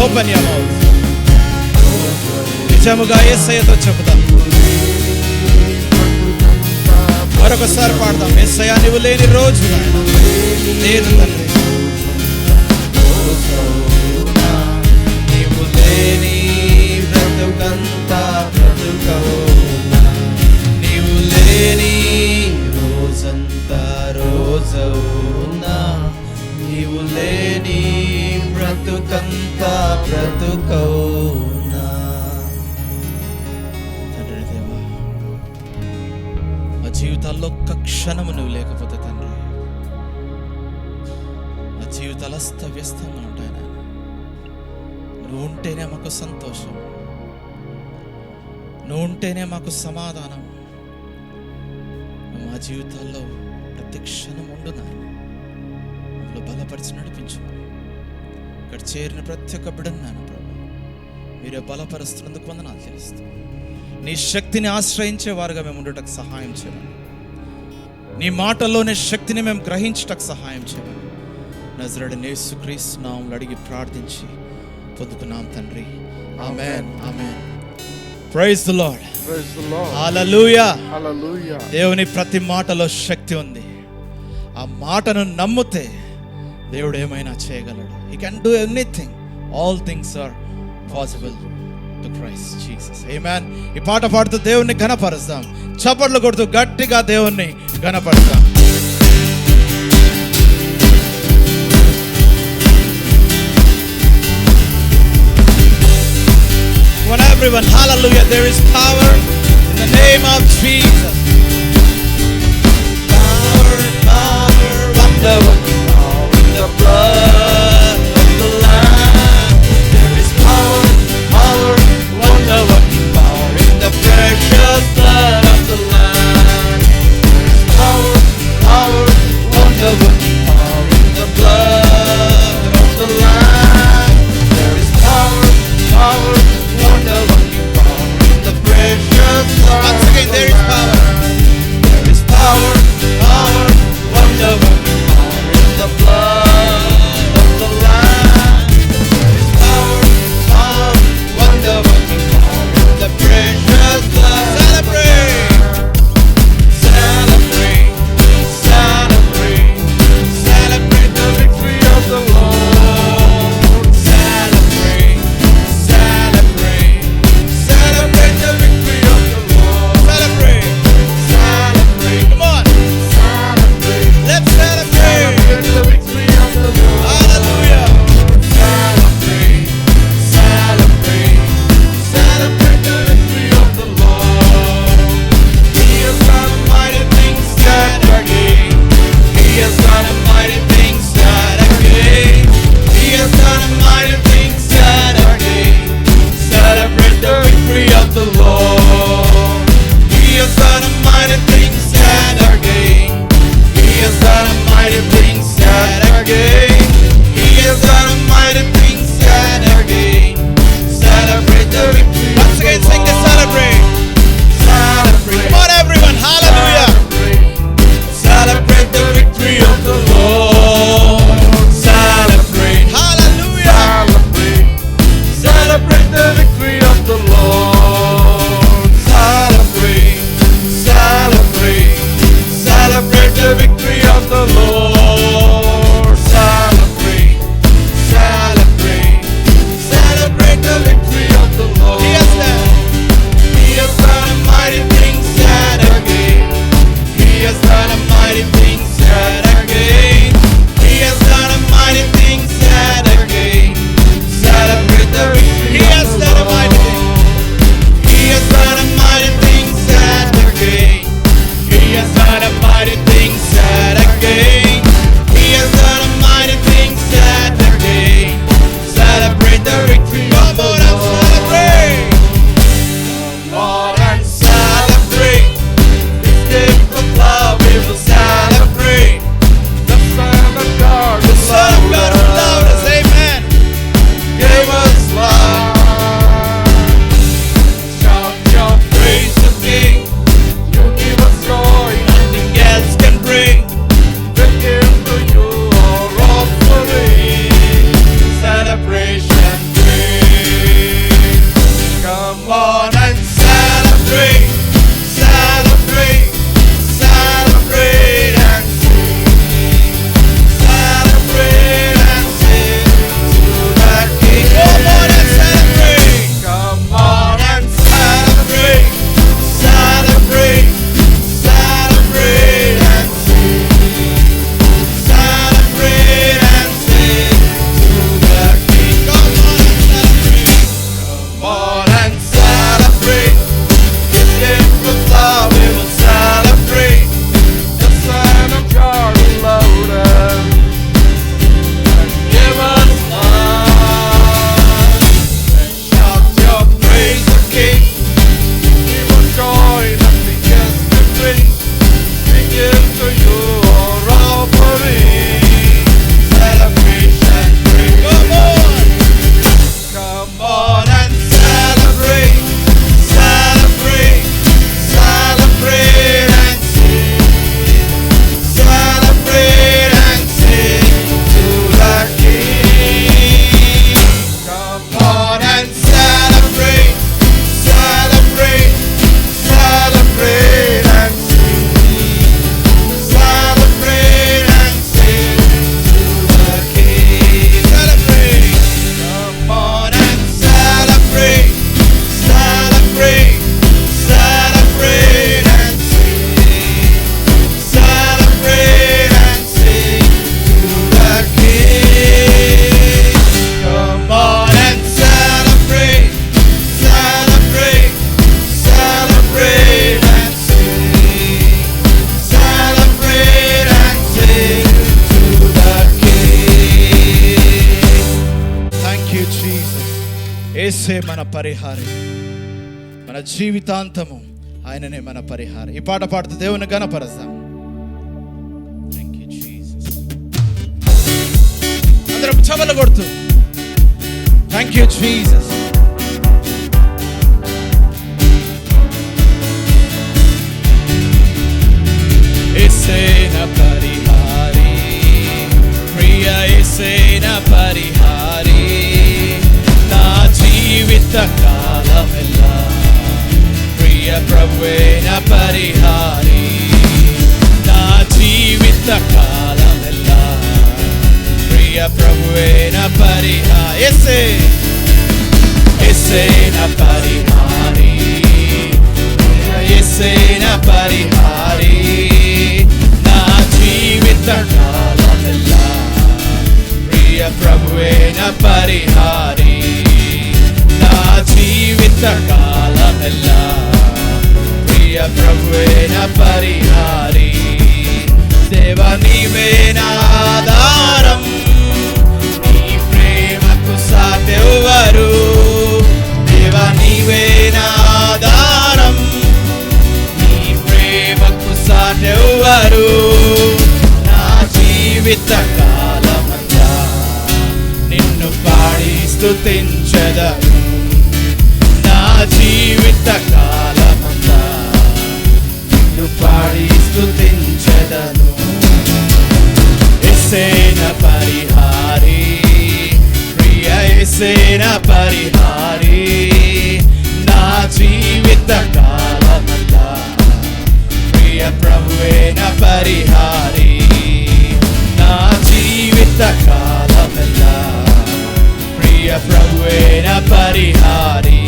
Open your mouth. నిజముగా యేసయ్యతో చెబుతాం. మరొకసారి పాడదాం. యేసయ్యా నీవు లేని రోజు లేదు తండ్రి. నీవు లేని బ్రతుకంతా బ్రతుకవు. నీవు లేని రోజంతా రోజవునా. నీవు లేని బ్రతుకంతా బ్రతుకవునా. తండ్రి దేవా, మా జీవితాల్లో ఒక్క క్షణము నువ్వు లేకపోతే తండ్రి, మా జీవితాలు అస్తవ్యస్తంగా ఉంటాయి నాయన. నువ్వు ఉంటేనే మాకు సంతోషం, నువ్వు ఉంటేనే మాకు సమాధానం. మా జీవితాల్లో ప్రతి క్షణం ఉండు నాయన. నువ్వు బలపరిచి నడిపించు. ఇక్కడ చేరిన ప్రతి ఒక్క బిడ్డను నాయన ప్రభు మీరే బలపరుస్తున్నందుకు వందనాలు తెలుస్తూ, నీ శక్తిని ఆశ్రయించే వారుగా మేము ఉండటకు సహాయం చేయమని, నీ మాటల్లోని శక్తిని మేము గ్రహించటకు సహాయం చేయమని నజరేయుడైన యేసుక్రీస్తు నామములో అడిగి ప్రార్థించి పొందుకున్నాం తండ్రి. Amen, amen. Praise the Lord. Hallelujah. దేవుని ప్రతి మాటలో శక్తి ఉంది. ఆ మాటను నమ్మితే దేవుడు ఏమైనా చేయగలడు. He can do anything. All things are possible to Christ Jesus. Amen. ఈ పాట పాడుతూ దేవుణ్ణి ఘనపరుస్తాం. చప్పట్లు కొడుతూ గట్టిగా దేవుణ్ణి ఘనపరుస్తాం. Come on everyone, hallelujah. There is power in the name of Jesus. Power, power, wonder working power in the blood of the Lamb. There is power, power, wonder working power in the precious blood of the Lamb. There is power, power, wonder working power in the blood of the Lamb. There is power, power, wonder working power in the precious blood. Once again, there is power. యేసే మన పరిహారి, మన జీవితాంతము ఆయననే మన పరిహారం. ఈ పాట పాడుతూ దేవుని ఘనపరుస్తాం. Thank you Jesus. అందరం చప్పట్లు కొడుతూ థాంక్ యూ జీసస్. యేసే నా పరిహారి, ప్రియ యేసే నా పరిహారి, నా జీవిత కాలమెల్లా ప్రియ ప్రభువే నా పరిహారి, నా జీవిత కాలమెల్లా ప్రియ ప్రభువే నా పరిహారి. యేసే యేసే నా పరిహారి, యేసే నా పరిహారి, నా జీవిత కాలమెల్లా ప్రియ ప్రభువే నా పరిహారి, నా జీవిత కాలమెల్లా ప్రియ ప్రభువే నా పరిహారి. దేవా నీవే నా ఆధారం, నీ ప్రేమకు సాటెవ్వరు. దేవా నీవే నా ఆధారం, నీ ప్రేమకు సాటెవ్వరు. నా జీవిత కాలమంతా నిన్ను పాడి స్తుతించెదను, నా జీవిత కాలమంతా నిన్ను పాడి స్తుతించెదను. యేసే నా పరిహారి, ప్రియ యేసే నా పరిహారి, నా జీవిత కాలమంతా ప్రియ ప్రభువే నా పరిహారి, నా జీవిత కాలమెల్లా ప్రియ ప్రభువే నా పరిహారి.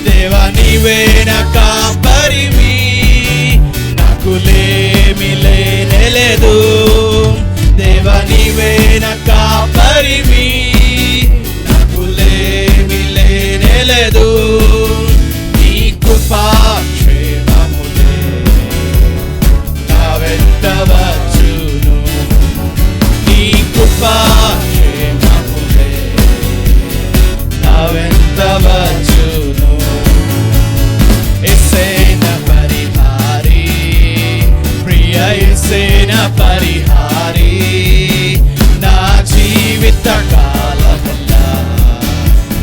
దేవా నీవే నా కాపరివి, నాకు లేమి లేనేలేదు. దేవా నీవే నా కాపరివి, నాకు లేమి లేనేలేదు. నీ కృపా క్షేమములే నా వెంట వచ్చును, నీ కృపా క్షేమములే నా వెంట వచ్చును. యేసే నా పరిహారి, ప్రియ యేసే నా పరిహారి, నా జీవిత కాలమెల్లా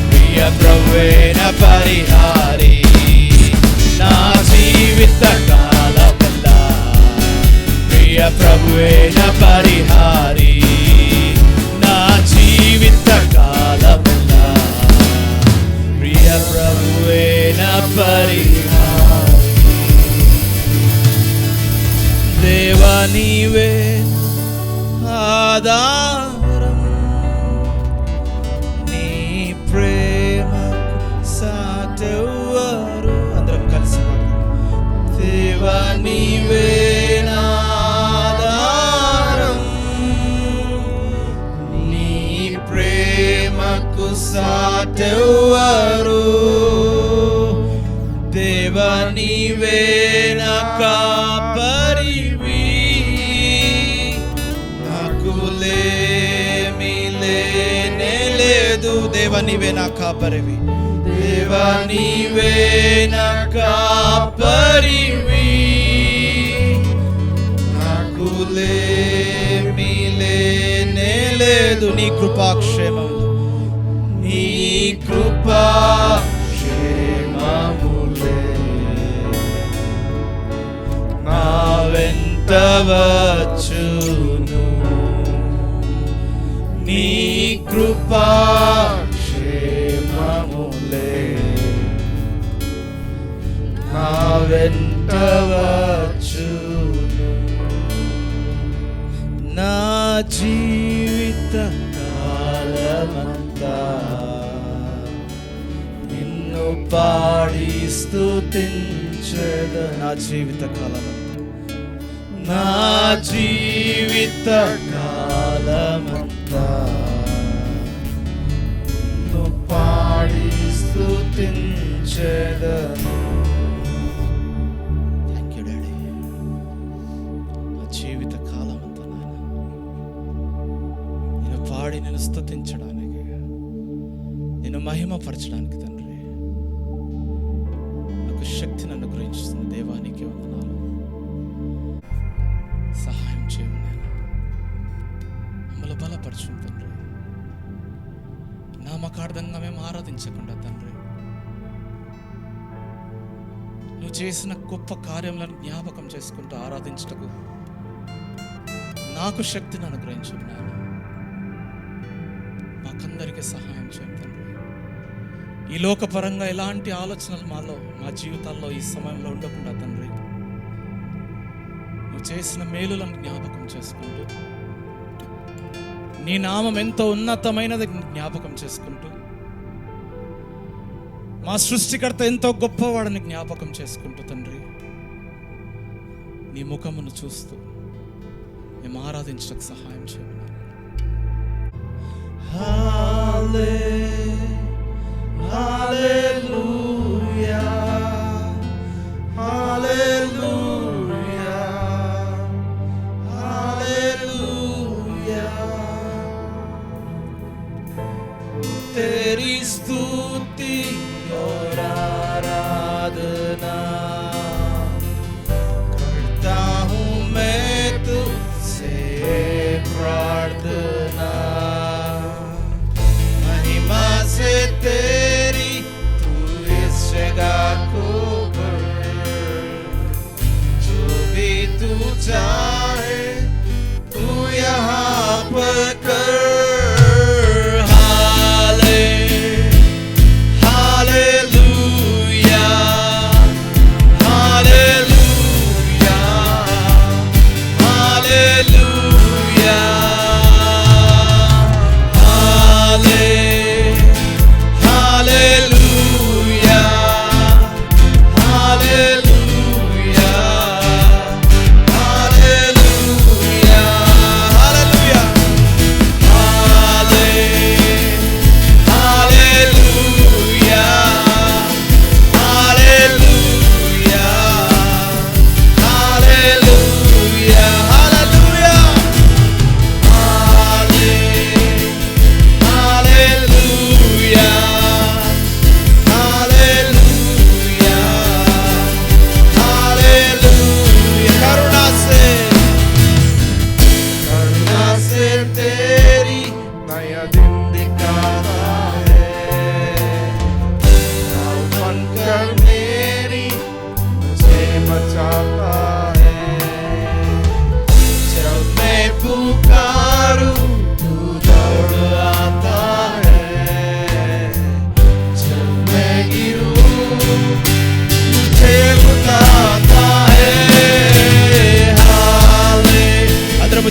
ప్రియ ప్రభువే నా పరిహారి, నా జీవిత కాలమెల్లా ప్రియ ప్రభువే నా పరిహారి, నా జీవిత కాలమెల్లా ప్రియ ప్రభువే నా పరిహారి. దేవా నీవే ఆధారం, నీ ప్రేమకు సాటెవ్వరు. అందరం కలిసి దేవా నీవే నా ఆధారం, నీ ప్రేమకు సాటెవ్వరు. దేవా నీవే నా కాపరివి, నాకు లేమి లేనేలేదు. దేవా నీవే నా కాపరివి, దేవా నీవే నా కాపరివి, నాకు లేమి లేనేలేదు. నీ కృపాక్షేమములు, నీ కృపాక్షేమములే నా వెంట వచ్చును, నీ కృపాక్షేమములే నా వెంట వచ్చును. నా జీవిత కాలమంతా నిన్ను పాడి స్తుతించెదను. నా జీవిత కాలమంతా, నా జీవిత కాలమంతా నిన్ను పాడి స్తుతించెదను. Thank you daddy. నా జీవిత కాలమంతా నాయన నిన్ను పాడి నిన్ను స్తుతించడానికి, నిన్ను మహిమపరచడానికి తండ్రి నాకు శక్తిని అనుగ్రహించుతున్న దేవానికి వందనాలు. సహాయం చేయండి నాయన, మమ్మల్ని బలపరచు తండ్రి. నామకార్థంగా మేము ఆరాధించకుండా తండ్రి, నువ్వు చేసిన గొప్ప కార్యములను జ్ఞాపకం చేసుకుంటూ ఆరాధించటకు నాకు శక్తిని అనుగ్రహించు నాయన. మాకందరికీ సహాయం చేయండి తండ్రి. ఈ లోకపరంగా ఎలాంటి ఆలోచనలు మా జీవితాల్లో ఈ సమయంలో ఉండకుండా తండ్రి, నువ్వు చేసిన మేలులను జ్ఞాపకం చేసుకుంటూ, నీ నామం ఎంతో ఉన్నతమైనది జ్ఞాపకం చేసుకుంటూ, మా సృష్టికర్త ఎంతో గొప్పవాడని జ్ఞాపకం చేసుకుంటూ తండ్రి, నీ ముఖమును చూస్తూ మేము ఆరాధించడానికి సహాయం చేయండి. హల్లెలూయా హల్లెలూయా హల్లెలూయా तेरी स्तुति और आराधना करता हूँ मैं तुझसे प्रार्थना, महिमा से तेरी तू इस जगह को कर, जो भी तू चाहे तू यहाँ पर कर.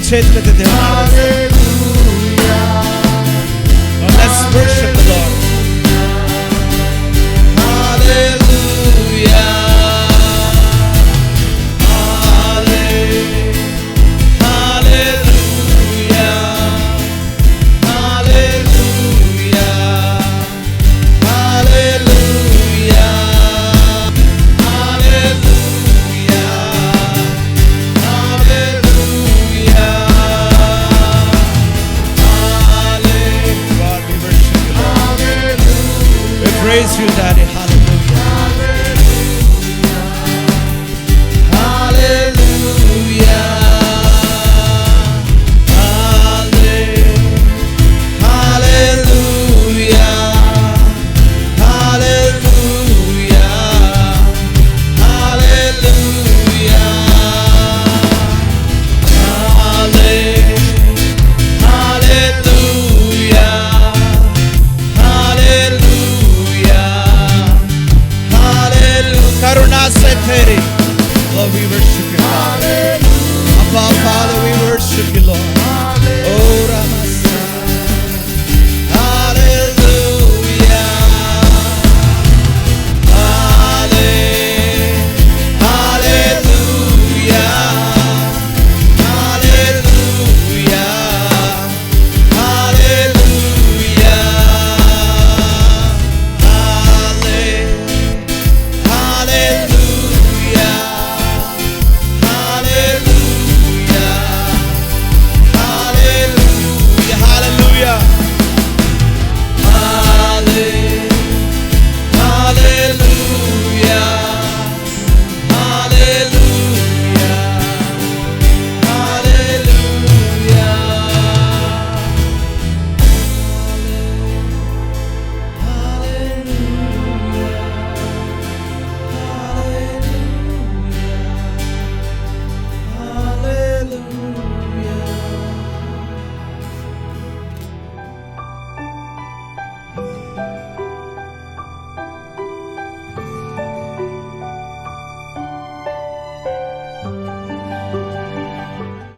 చేతులెత్తి దేవుని let's worship the Lord. Hallelujah, hallelujah, hallelujah, hallelujah, hallelujah, praise you